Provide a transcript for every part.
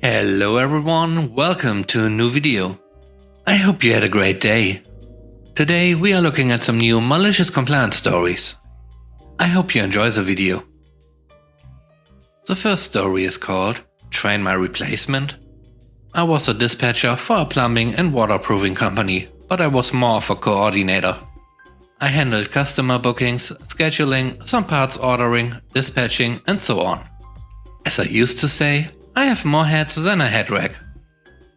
Hello everyone, welcome to a new video. I hope you had a great day. Today we are looking at some new malicious compliance stories. I hope you enjoy the video. The first story is called Train My Replacement. I was a dispatcher for a plumbing and waterproofing company, but I was more of a coordinator. I handled customer bookings, scheduling, some parts ordering, dispatching and so on. As I used to say, I have more heads than a head rack.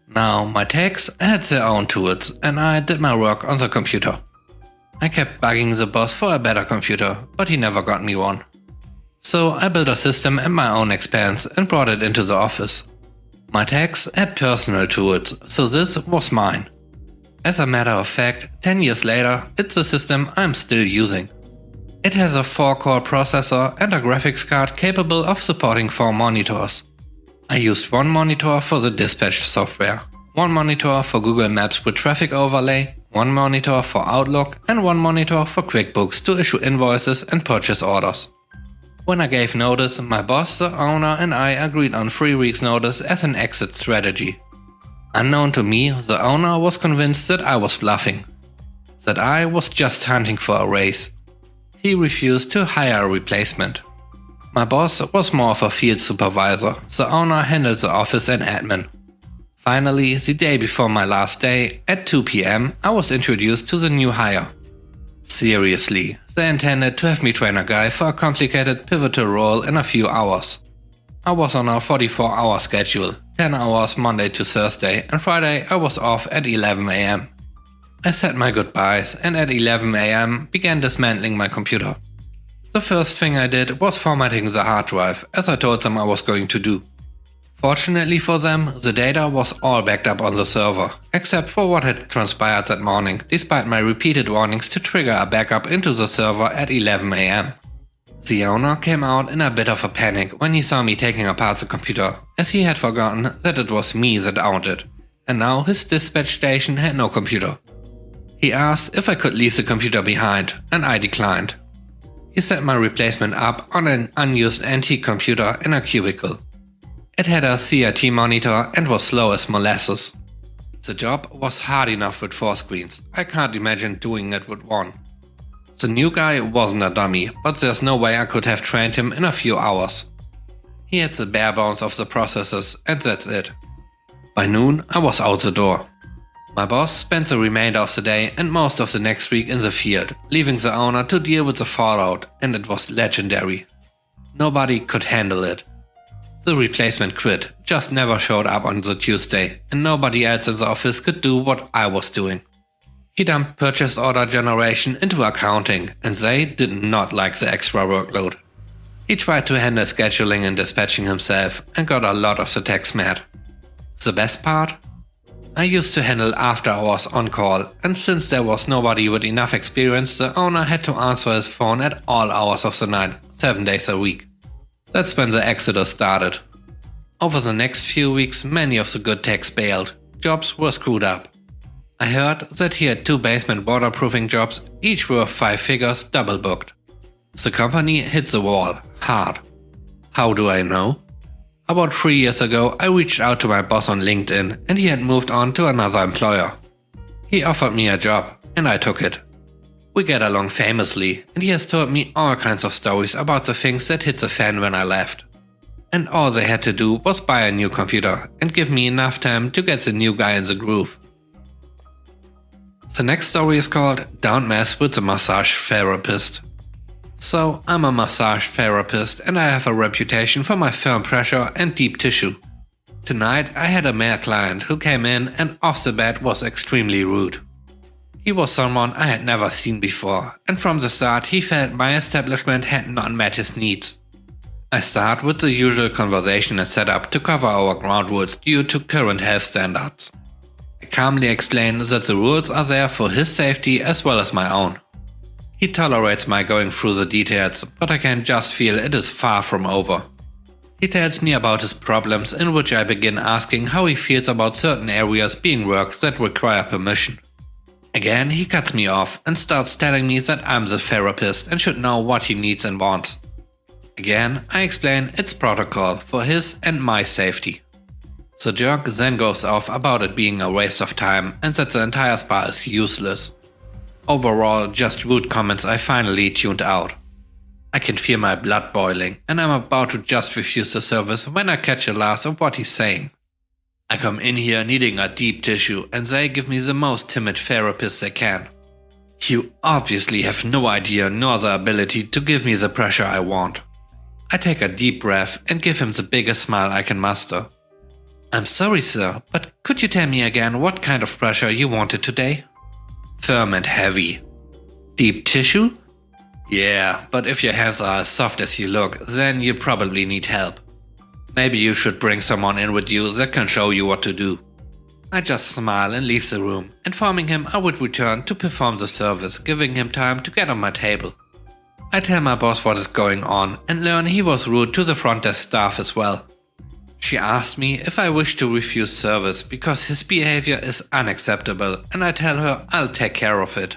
Now my techs had their own tools and I did my work on the computer. I kept bugging the boss for a better computer, but he never got me one. So I built a system at my own expense and brought it into the office. My techs had personal tools, so this was mine. As a matter of fact, 10 years later, it's the system I'm still using. It has a 4-core processor and a graphics card capable of supporting 4 monitors. I used one monitor for the dispatch software, one monitor for Google Maps with traffic overlay, one monitor for Outlook and one monitor for QuickBooks to issue invoices and purchase orders. When I gave notice, my boss, the owner and I agreed on 3 weeks notice as an exit strategy. Unknown to me, the owner was convinced that I was bluffing, that I was just hunting for a raise. He refused to hire a replacement. My boss was more of a field supervisor, the owner handled the office and admin. Finally, the day before my last day, at 2 PM, I was introduced to the new hire. Seriously, they intended to have me train a guy for a complicated pivotal role in a few hours. I was on a 44-hour schedule, 10 hours Monday to Thursday, and Friday I was off at 11 AM. I said my goodbyes and at 11 AM began dismantling my computer. The first thing I did was formatting the hard drive, as I told them I was going to do. Fortunately for them, the data was all backed up on the server, except for what had transpired that morning, despite my repeated warnings to trigger a backup into the server at 11 AM. The owner came out in a bit of a panic when he saw me taking apart the computer, as he had forgotten that it was me that owned it, and now his dispatch station had no computer. He asked if I could leave the computer behind, and I declined. He set my replacement up on an unused antique computer in a cubicle. It had a CRT monitor and was slow as molasses. The job was hard enough with 4 screens, I can't imagine doing it with 1. The new guy wasn't a dummy, but there's no way I could have trained him in a few hours. He had the bare bones of the processes and that's it. By noon I was out the door. My boss spent the remainder of the day and most of the next week in the field, leaving the owner to deal with the fallout, and it was legendary. Nobody could handle it. The replacement quit, just never showed up on the Tuesday, and nobody else in the office could do what I was doing. He dumped purchase order generation into accounting, and they did not like the extra workload. He tried to handle scheduling and dispatching himself, and got a lot of the techs mad. The best part? I used to handle after hours on call, and since there was nobody with enough experience, the owner had to answer his phone at all hours of the night, 7 days a week. That's when the exodus started. Over the next few weeks, many of the good techs bailed. Jobs were screwed up. I heard that he had 2 basement waterproofing jobs, each worth 5 figures, double booked. The company hit the wall, hard. How do I know? About 3 years ago, I reached out to my boss on LinkedIn and he had moved on to another employer. He offered me a job and I took it. We get along famously and he has told me all kinds of stories about the things that hit the fan when I left. And all they had to do was buy a new computer and give me enough time to get the new guy in the groove. The next story is called Don't Mess with the Massage Therapist. So, I'm a massage therapist and I have a reputation for my firm pressure and deep tissue. Tonight I had a male client who came in and off the bat was extremely rude. He was someone I had never seen before, and from the start he felt my establishment had not met his needs. I start with the usual conversation and setup to cover our ground rules due to current health standards. I calmly explain that the rules are there for his safety as well as my own. He tolerates my going through the details, but I can just feel it is far from over. He tells me about his problems, in which I begin asking how he feels about certain areas being work that require permission. Again he cuts me off and starts telling me that I'm the therapist and should know what he needs and wants. Again I explain it's protocol for his and my safety. The jerk then goes off about it being a waste of time and that the entire spa is useless. Overall, just rude comments I finally tuned out. I can feel my blood boiling and I'm about to just refuse the service when I catch a last of what he's saying. I come in here needing a deep tissue and they give me the most timid therapist they can. You obviously have no idea nor the ability to give me the pressure I want. I take a deep breath and give him the biggest smile I can muster. I'm sorry sir, but could you tell me again what kind of pressure you wanted today? Firm and heavy. Deep tissue? Yeah, but if your hands are as soft as you look, then you probably need help. Maybe you should bring someone in with you that can show you what to do. I just smile and leave the room, informing him I would return to perform the service, giving him time to get on my table. I tell my boss what is going on and learn he was rude to the front desk staff as well. She asked me if I wish to refuse service because his behavior is unacceptable and I tell her I'll take care of it.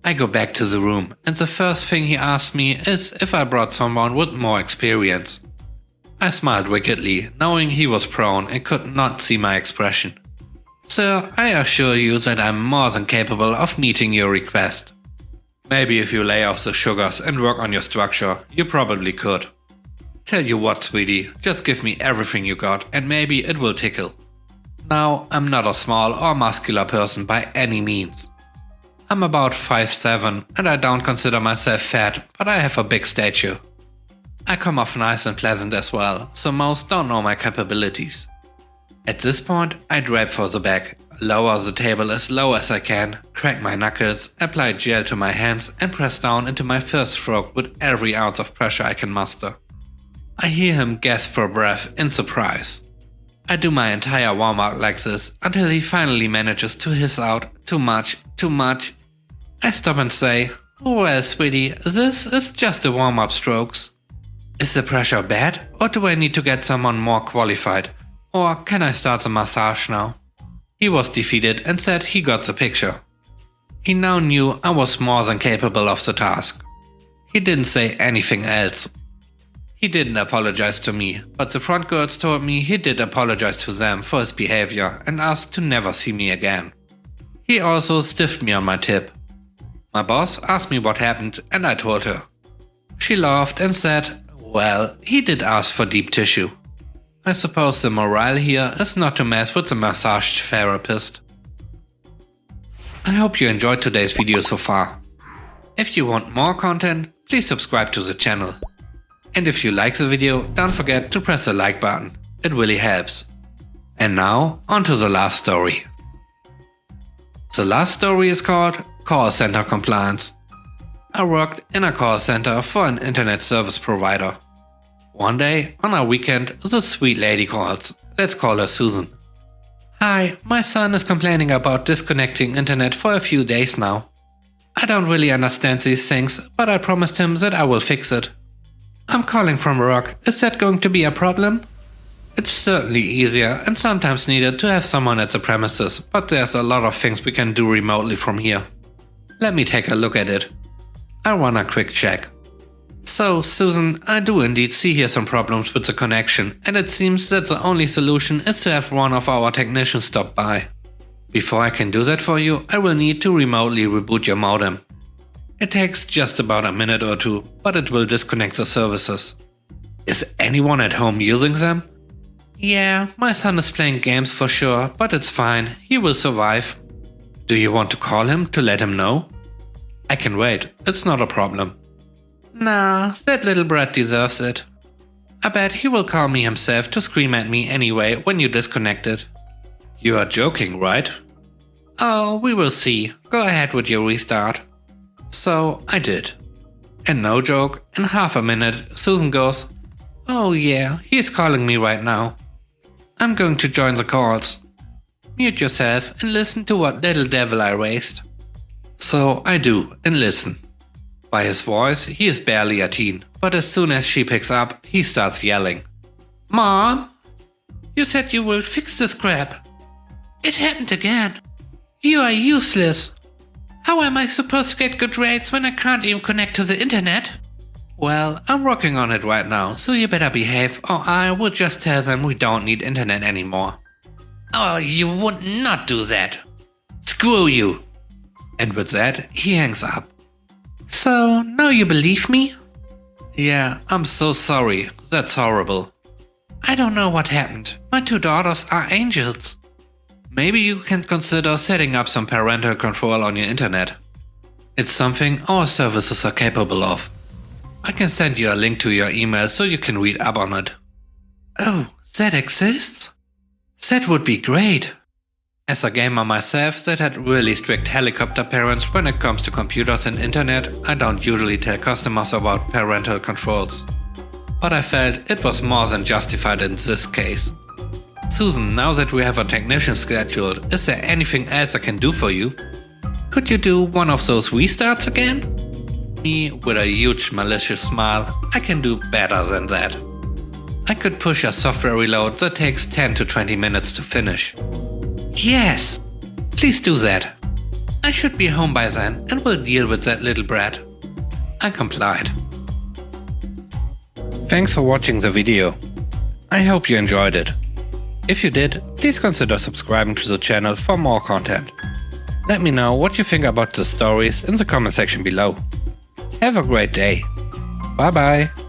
I go back to the room and the first thing he asks me is if I brought someone with more experience. I smiled wickedly, knowing he was prone and could not see my expression. Sir, I assure you that I'm more than capable of meeting your request. Maybe if you lay off the sugars and work on your structure, you probably could. Tell you what, sweetie, just give me everything you got and maybe it will tickle. Now, I'm not a small or muscular person by any means. I'm about 5'7" and I don't consider myself fat, but I have a big stature. I come off nice and pleasant as well, so most don't know my capabilities. At this point, I drape for the back, lower the table as low as I can, crack my knuckles, apply gel to my hands and press down into my first stroke with every ounce of pressure I can muster. I hear him gasp for breath in surprise. I do my entire warm-up like this until he finally manages to hiss out, "Too much, too much." I stop and say, "Well, sweetie, this is just the warm-up strokes. Is the pressure bad or do I need to get someone more qualified? Or can I start the massage now?" He was defeated and said he got the picture. He now knew I was more than capable of the task. He didn't say anything else. He didn't apologize to me, but the front girls told me he did apologize to them for his behavior and asked to never see me again. He also stiffed me on my tip. My boss asked me what happened and I told her. She laughed and said, "Well, he did ask for deep tissue." I suppose the morale here is not to mess with the massage therapist. I hope you enjoyed today's video so far. If you want more content, please subscribe to the channel. And if you like the video, don't forget to press the like button, it really helps. And now, on to the last story. The last story is called Call Center Compliance. I worked in a call center for an internet service provider. One day, on a weekend, the sweet lady calls. Let's call her Susan. "Hi, my son is complaining about disconnecting internet for a few days now. I don't really understand these things, but I promised him that I will fix it. I'm calling from work. Is that going to be a problem? It's certainly easier and sometimes needed to have someone at the premises, but there's a lot of things we can do remotely from here. Let me take a look at it. I'll run a quick check." So, Susan, I do indeed see here some problems with the connection, and it seems that the only solution is to have one of our technicians stop by. Before I can do that for you, I will need to remotely reboot your modem. It takes just about a minute or two, but it will disconnect the services. Is anyone at home using them? Yeah, my son is playing games for sure, but it's fine, he will survive. Do you want to call him to let him know? I can wait, it's not a problem. Nah, that little brat deserves it. I bet he will call me himself to scream at me anyway when you disconnect it. You are joking, right? Oh, we will see. Go ahead with your restart. So, I did. And no joke, in half a minute, Susan goes, "Oh yeah, he's calling me right now. I'm going to join the calls. Mute yourself and listen to what little devil I raised." So I do, and listen. By his voice, he is barely a teen, but as soon as she picks up, he starts yelling. "Mom, you said you will fix this crap. It happened again. You are useless. How am I supposed to get good rates when I can't even connect to the internet? Well, I'm working on it right now, so you better behave or I will just tell them we don't need internet anymore. Oh, you would not do that. Screw you. And with that, he hangs up. So, now you believe me? Yeah, I'm so sorry. That's horrible. I don't know what happened. My 2 daughters are angels. Maybe you can consider setting up some parental control on your internet. It's something our services are capable of. I can send you a link to your email so you can read up on it. Oh, that exists? That would be great. As a gamer myself that had really strict helicopter parents when it comes to computers and internet, I don't usually tell customers about parental controls. But I felt it was more than justified in this case. Susan, now that we have a technician scheduled, is there anything else I can do for you? Could you do one of those restarts again? Me, with a huge malicious smile, I can do better than that. I could push a software reload that takes 10 to 20 minutes to finish. Yes, please do that. I should be home by then and will deal with that little brat. I complied. Thanks for watching the video. I hope you enjoyed it. If you did, please consider subscribing to the channel for more content. Let me know what you think about the stories in the comment section below. Have a great day. Bye bye.